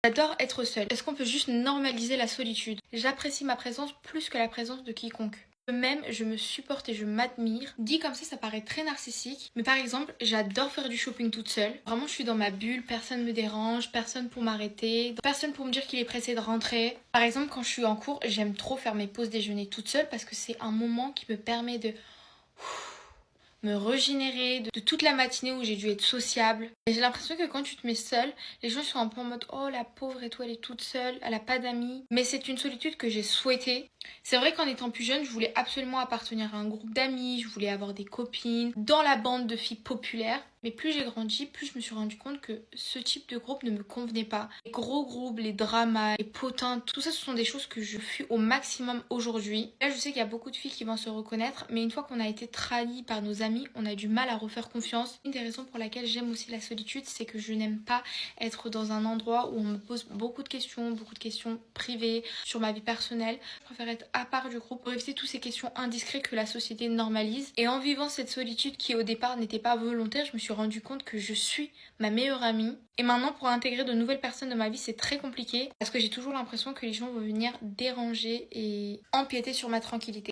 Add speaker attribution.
Speaker 1: J'adore être seule. Est-ce qu'on peut juste normaliser la solitude? J'apprécie ma présence plus que la présence de quiconque. Même, je me supporte et je m'admire. Dit comme ça paraît très narcissique. Mais par exemple, j'adore faire du shopping toute seule. Vraiment, je suis dans ma bulle, personne me dérange, personne pour m'arrêter, personne pour me dire qu'il est pressé de rentrer. Par exemple, quand je suis en cours, j'aime trop faire mes pauses déjeuner toute seule parce que c'est un moment qui me permet de me régénérer de toute la matinée où j'ai dû être sociable. Et j'ai l'impression que quand tu te mets seule, les gens sont un peu en mode oh la pauvre et toi elle est toute seule, elle a pas d'amis. Mais c'est une solitude que j'ai souhaitée. C'est vrai qu'en étant plus jeune, je voulais absolument appartenir à un groupe d'amis, je voulais avoir des copines, dans la bande de filles populaires. Mais plus j'ai grandi, plus je me suis rendu compte que ce type de groupe ne me convenait pas. Les gros groupes, les dramas, les potins, tout ça ce sont des choses que je fuis au maximum aujourd'hui. Là je sais qu'il y a beaucoup de filles qui vont se reconnaître, mais une fois qu'on a été trahi par nos amis, on a du mal à refaire confiance. Une des raisons pour laquelle j'aime aussi la solitude, c'est que je n'aime pas être dans un endroit où on me pose beaucoup de questions privées sur ma vie personnelle. Je préfère être à part du groupe pour éviter toutes ces questions indiscrètes que la société normalise. Et en vivant cette solitude qui au départ n'était pas volontaire, je me suis rendu compte que je suis ma meilleure amie. Et maintenant pour intégrer de nouvelles personnes dans ma vie c'est très compliqué parce que j'ai toujours l'impression que les gens vont venir déranger et empiéter sur ma tranquillité.